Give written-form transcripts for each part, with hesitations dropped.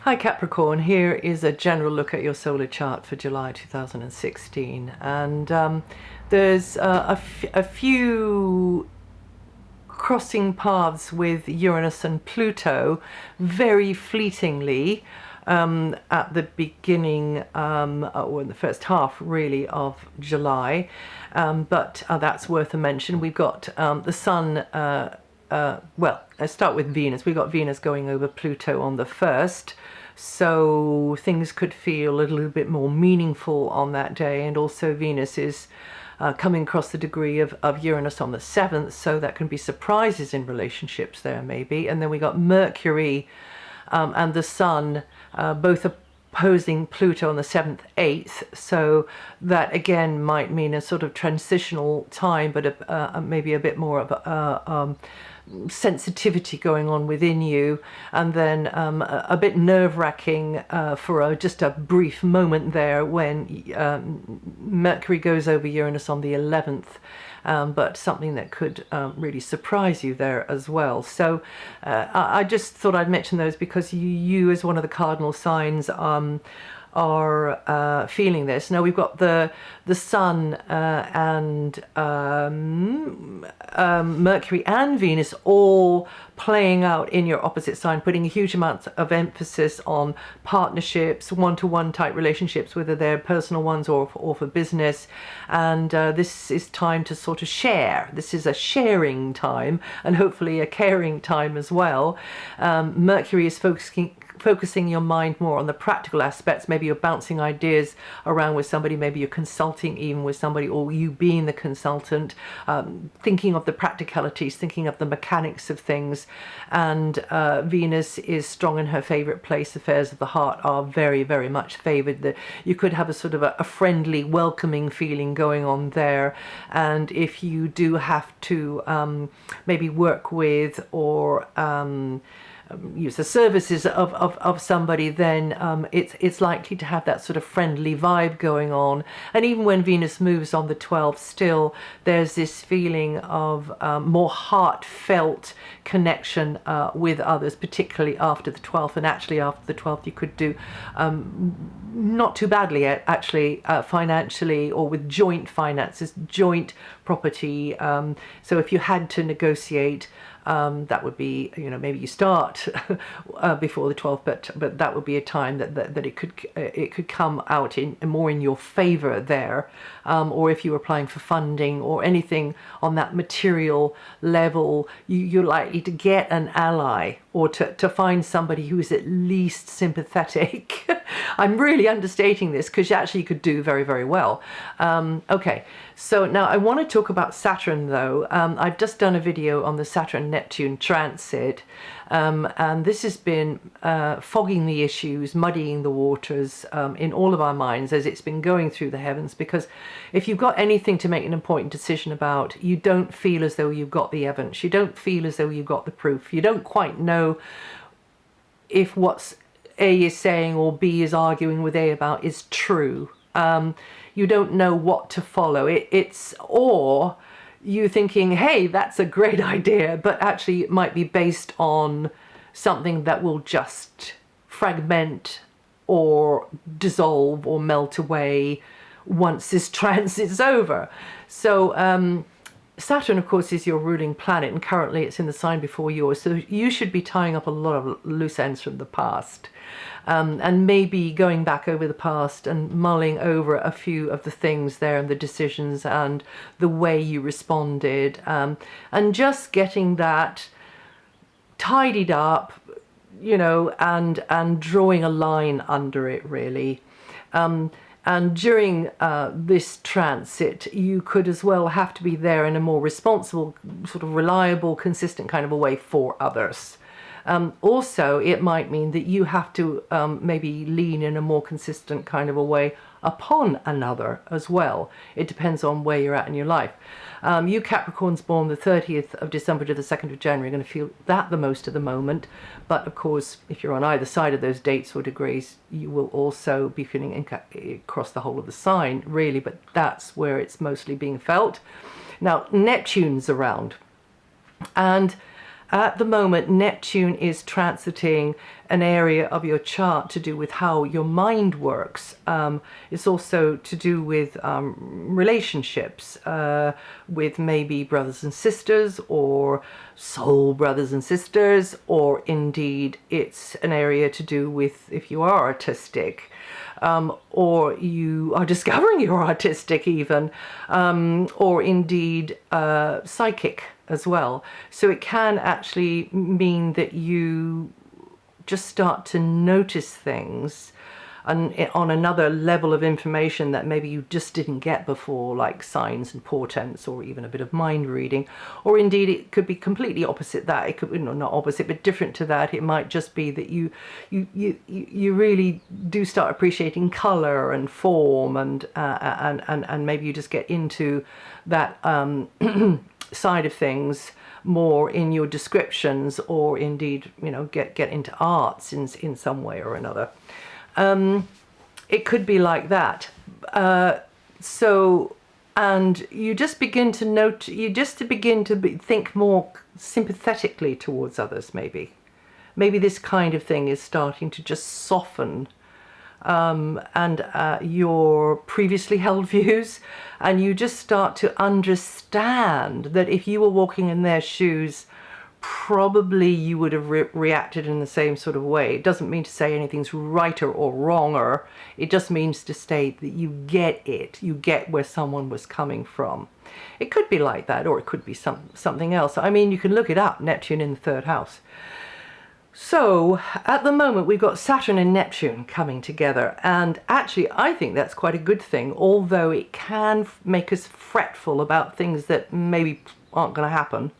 Hi Capricorn, here is a general look at your solar chart for July 2016, and there's a few crossing paths with Uranus and Pluto very fleetingly at the beginning or in the first half really of July, but that's worth a mention. We've got the Sun, well, let's start with Venus. We've got Venus going over Pluto on the 1st, so things could feel a little bit more meaningful on that day, and also Venus is coming across the degree of Uranus on the 7th, so that can be surprises in relationships there maybe. And then we got Mercury and the Sun both opposing Pluto on the 7th, 8th, so that again might mean a sort of transitional time, but maybe a bit more of a sensitivity going on within you, and then a bit nerve-wracking for just a brief moment there when Mercury goes over Uranus on the 11th, but something that could really surprise you there as well. So I just thought I'd mention those because you as one of the cardinal signs are feeling this. Now we've got the Sun and Mercury and Venus all playing out in your opposite sign, putting a huge amount of emphasis on partnerships, one-to-one type relationships, whether they're personal ones or for business. And this is time to sort of share. This is a sharing time, and hopefully a caring time as well. Mercury is focusing your mind more on the practical aspects. Maybe you're bouncing ideas around with somebody, maybe you're consulting even with somebody, or you being the consultant, thinking of the practicalities, thinking of the mechanics of things. And Venus is strong in her favorite place. Affairs of the heart are very, very much favored. You could have a sort of a friendly, welcoming feeling going on there. And if you do have to maybe work with or use the services of somebody, then it's likely to have that sort of friendly vibe going on. And even when Venus moves on the 12th, still there's this feeling of more heartfelt connection with others, particularly after the 12th. And actually after the 12th you could do not too badly actually financially, or with joint finances, joint property. So if you had to negotiate, that would be, maybe you start before the 12th, but that would be a time that it could come out more in your favor there, or if you were applying for funding or anything on that material level, you're likely to get an ally, or to find somebody who is at least sympathetic. I'm really understating this because actually you could do very, very well. Okay, so now I want to talk about Saturn though. I've just done a video on the Saturn-Neptune transit, and this has been fogging the issues, muddying the waters in all of our minds as it's been going through the heavens, because if you've got anything to make an important decision about, you don't feel as though you've got the evidence, you don't feel as though you've got the proof, you don't quite know if what's A is saying or B is arguing with A about is true. You don't know what to follow. It's or you thinking, hey, that's a great idea, but actually it might be based on something that will just fragment or dissolve or melt away once this transit's over. So Saturn, of course, is your ruling planet, and currently it's in the sign before yours, so you should be tying up a lot of loose ends from the past, and maybe going back over the past and mulling over a few of the things there and the decisions and the way you responded, and just getting that tidied up, and drawing a line under it, really. And during this transit, you could as well have to be there in a more responsible, sort of reliable, consistent kind of a way for others. Also, it might mean that you have to maybe lean in a more consistent kind of a way upon another as well. It depends on where you're at in your life. You Capricorns born the 30th of December to the 2nd of January are going to feel that the most at the moment. But of course, if you're on either side of those dates or degrees, you will also be feeling across the whole of the sign, really. But that's where it's mostly being felt. Now, Neptune's around. And at the moment, Neptune is transiting an area of your chart to do with how your mind works. It's also to do with relationships with maybe brothers and sisters, or soul brothers and sisters, or indeed it's an area to do with if you are artistic, or you are discovering you're artistic even, or indeed psychic as well. So it can actually mean that you just start to notice things on another level of information that maybe you just didn't get before, like signs and portents, or even a bit of mind reading. Or indeed it could be completely opposite that. It could, not opposite, but different to that. It might just be that you really do start appreciating color and form, and maybe you just get into that side of things more in your descriptions, or indeed get into arts in some way or another. It could be like that. And you just begin to think more sympathetically towards others. Maybe this kind of thing is starting to just soften your previously held views, and you just start to understand that if you were walking in their shoes, probably you would have reacted in the same sort of way. It doesn't mean to say anything's righter or wronger. It just means to state that you get it. You get where someone was coming from. It could be like that, or it could be something else. I mean, you can look it up, Neptune in the 3rd house. So at the moment we've got Saturn and Neptune coming together, and actually I think that's quite a good thing, although it can make us fretful about things that maybe aren't going to happen.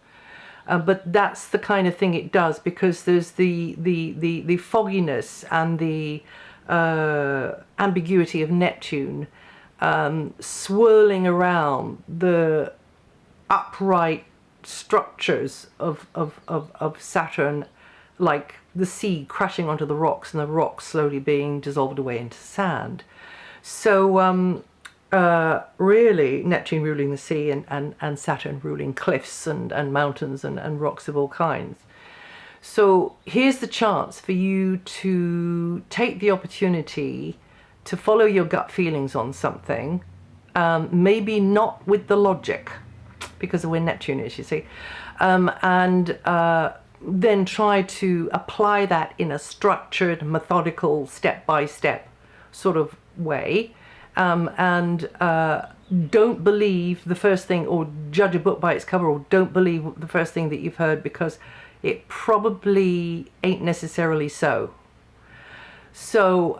But that's the kind of thing it does, because there's the fogginess and the ambiguity of Neptune swirling around the upright structures of Saturn, like the sea crashing onto the rocks and the rocks slowly being dissolved away into sand. So really Neptune ruling the sea, and Saturn ruling cliffs and mountains and rocks of all kinds. So here's the chance for you to take the opportunity to follow your gut feelings on something, maybe not with the logic, because of where Neptune is, you see, and then try to apply that in a structured, methodical, step-by-step sort of way. And don't believe the first thing, or judge a book by its cover, or don't believe the first thing that you've heard, because it probably ain't necessarily so. So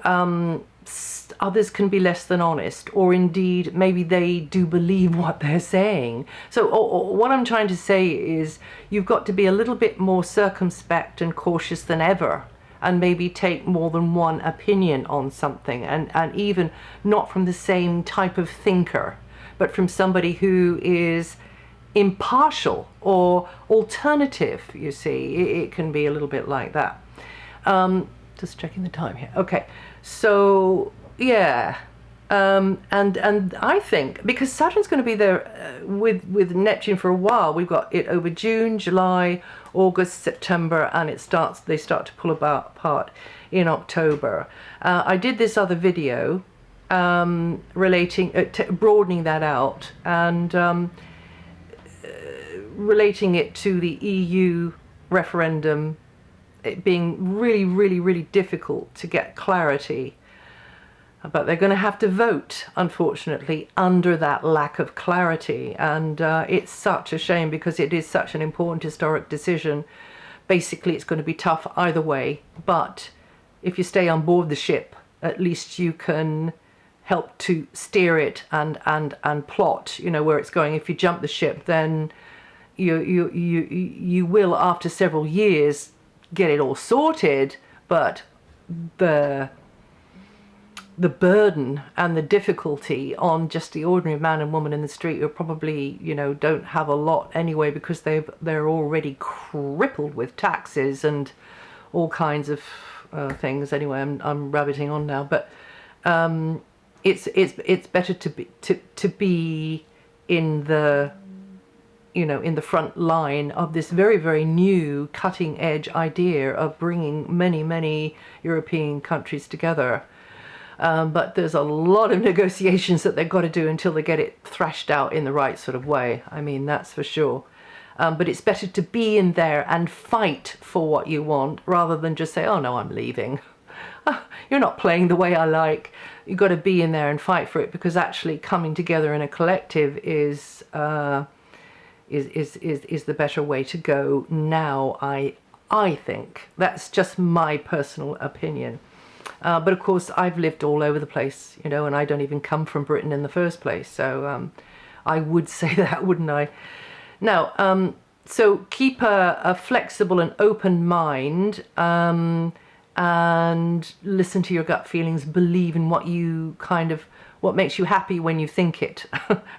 others can be less than honest, or indeed maybe they do believe what they're saying. So what I'm trying to say is you've got to be a little bit more circumspect and cautious than ever, and maybe take more than one opinion on something, and even not from the same type of thinker, but from somebody who is impartial or alternative, you see. It can be a little bit like that. Just checking the time here. Okay, so yeah, and I think because Saturn's going to be there with Neptune for a while, we've got it over June, July, August, September, and they start to pull apart in October. I did this other video relating broadening that out, and relating it to the EU referendum, it being really, really, really difficult to get clarity. But they're going to have to vote, unfortunately, under that lack of clarity. And it's such a shame, because it is such an important historic decision. Basically, it's going to be tough either way. But if you stay on board the ship, at least you can help to steer it and plot, where it's going. If you jump the ship, then you will, after several years, get it all sorted. But the burden and the difficulty on just the ordinary man and woman in the street, who probably don't have a lot anyway, because they're already crippled with taxes and all kinds of things. Anyway, I'm rabbiting on now, but it's better to be in the in the front line of this very, very new cutting edge idea of bringing many, many European countries together. But there's a lot of negotiations that they've got to do until they get it thrashed out in the right sort of way. I mean, that's for sure. But it's better to be in there and fight for what you want rather than just say, oh no, I'm leaving. You're not playing the way I like. You've got to be in there and fight for it, because actually coming together in a collective is the better way to go now, I think. That's just my personal opinion. But of course, I've lived all over the place, and I don't even come from Britain in the first place. So I would say that, wouldn't I? Now, so keep a flexible and open mind, and listen to your gut feelings. Believe in what makes you happy when you think it,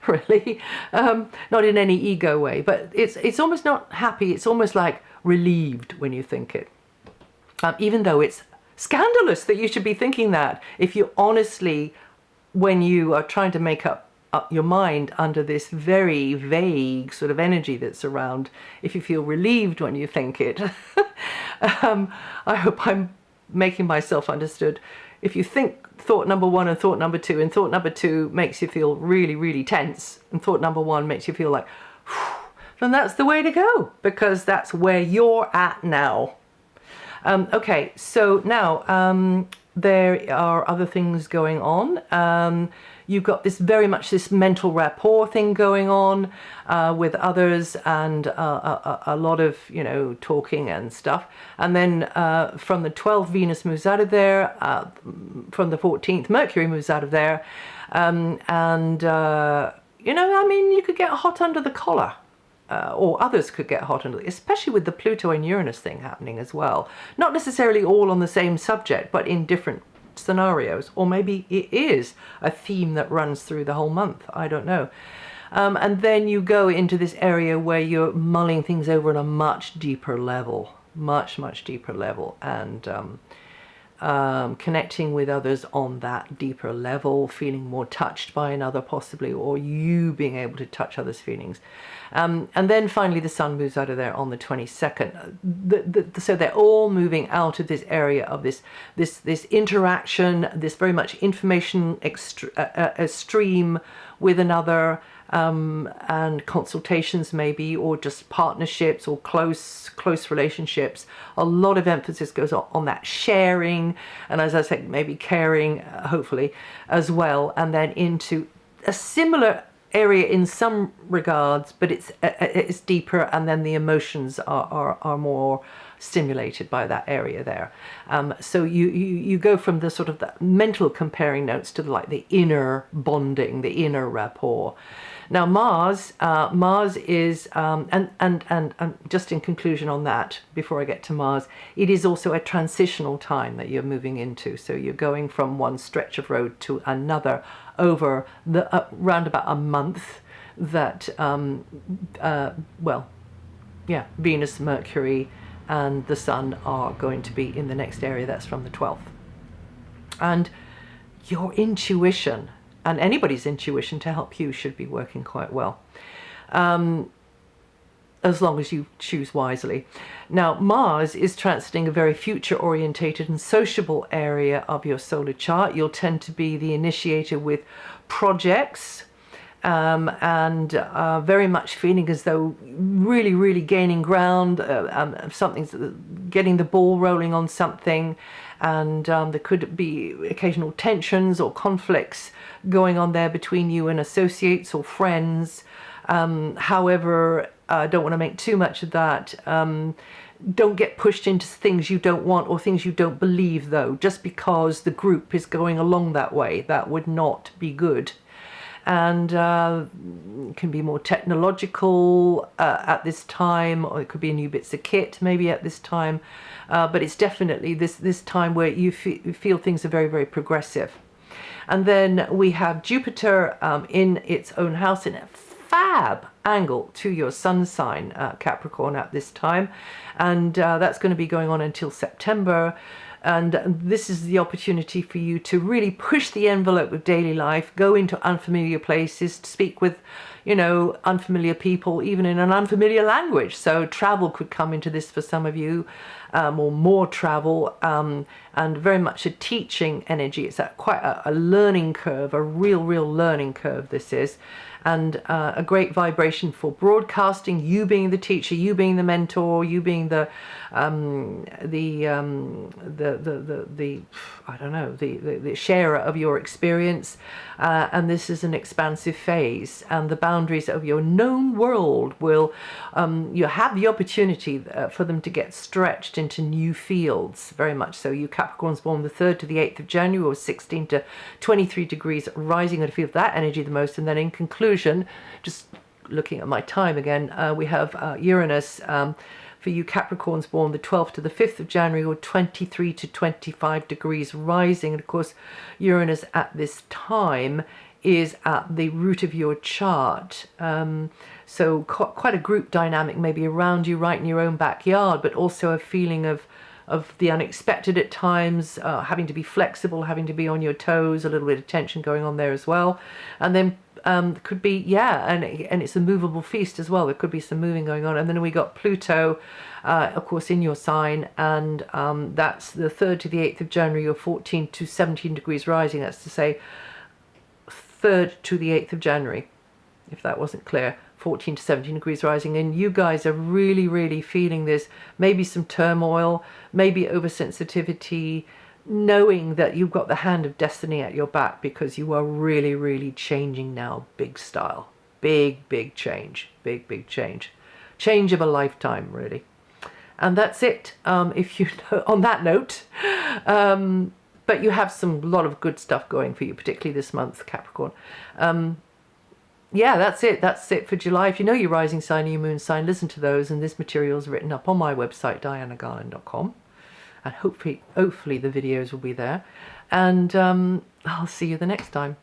really. Not in any ego way, but it's almost not happy. It's almost like relieved when you think it, even though it's scandalous that you should be thinking that. If you honestly, when you are trying to make up your mind under this very vague sort of energy that's around, if you feel relieved when you think it, I hope I'm making myself understood. If you think thought number one and thought number two, and thought number two makes you feel really, really tense, and thought number one makes you feel like, then that's the way to go, because that's where you're at now. Okay, so now there are other things going on. You've got very much this mental rapport thing going on with others, and a lot of talking and stuff. And then from the 12th, Venus moves out of there. From the 14th, Mercury moves out of there, and you could get hot under the collar. Or others could get hot, especially with the Pluto and Uranus thing happening as well. Not necessarily all on the same subject, but in different scenarios. Or maybe it is a theme that runs through the whole month. I don't know. And then you go into this area where you're mulling things over on a much deeper level. Much, much deeper level. And connecting with others on that deeper level, feeling more touched by another possibly, or you being able to touch others' feelings. And then finally the Sun moves out of there on the 22nd. So they're all moving out of this area of this interaction, this very much information stream with another, and consultations maybe, or just partnerships or close relationships. A lot of emphasis goes on that sharing, and as I said, maybe caring, hopefully as well, and then into a similar area in some regards, but it's deeper, and then the emotions are more stimulated by that area there. So you go from the sort of the mental comparing notes to the inner bonding, the inner rapport. Now Mars is and just in conclusion on that, before I get to Mars, it is also a transitional time that you're moving into. So you're going from one stretch of road to another over the round about a month. That Venus, Mercury, and the Sun are going to be in the next area. That's from the 12th. And your intuition, and anybody's intuition to help you, should be working quite well, as long as you choose wisely. Now, Mars is transiting a very future-orientated and sociable area of your solar chart. You'll tend to be the initiator with projects, and very much feeling as though really, really gaining ground, getting the ball rolling on something, and there could be occasional tensions or conflicts going on there between you and associates or friends. However, I don't want to make too much of that. Don't get pushed into things you don't want or things you don't believe, though, just because the group is going along that way. That would not be good. And can be more technological at this time, or it could be new bits of kit maybe at this time, but it's definitely this time where you feel things are very, very progressive. And then we have Jupiter in its own house in a fab angle to your sun sign, Capricorn, at this time, and that's going to be going on until September. And this is the opportunity for you to really push the envelope of daily life, go into unfamiliar places, to speak with, you know, unfamiliar people, even in an unfamiliar language. So travel could come into this for some of you, or more travel, and very much a teaching energy. It's quite a learning curve, a real learning curve this is. And a great vibration for broadcasting, you being the teacher, you being the mentor, you being the I don't know, the sharer of your experience. And this is an expansive phase, and the boundaries of your known world will, you have the opportunity for them to get stretched into new fields, very much so. You Capricorns born the 3rd to the 8th of January, or 16 to 23 degrees rising, and feel that energy the most. And then in conclusion, just looking at my time again, we have Uranus, for you Capricorns born the 12th to the 5th of January, or 23 to 25 degrees rising. And of course, Uranus at this time is at the root of your chart. So quite a group dynamic maybe around you, right in your own backyard, but also a feeling of the unexpected at times, having to be flexible, having to be on your toes, a little bit of tension going on there as well. And then could be, and it's a movable feast as well. There could be some moving going on. And then we got Pluto, of course, in your sign, and that's the 3rd to the 8th of January, or 14 to 17 degrees rising. That's to say 3rd to the 8th of January, if that wasn't clear. 14 to 17 degrees rising, and you guys are really feeling this, maybe some turmoil, maybe oversensitivity, knowing that you've got the hand of destiny at your back, because you are really changing now, big style, big change, big change of a lifetime, really. And that's it, if you know, on that note. But you have lot of good stuff going for you, particularly this month, Capricorn. Yeah, that's it for July. If you know your rising sign and your moon sign, listen to those, and this material is written up on my website, DianaGarland.com, and hopefully the videos will be there, and I'll see you the next time.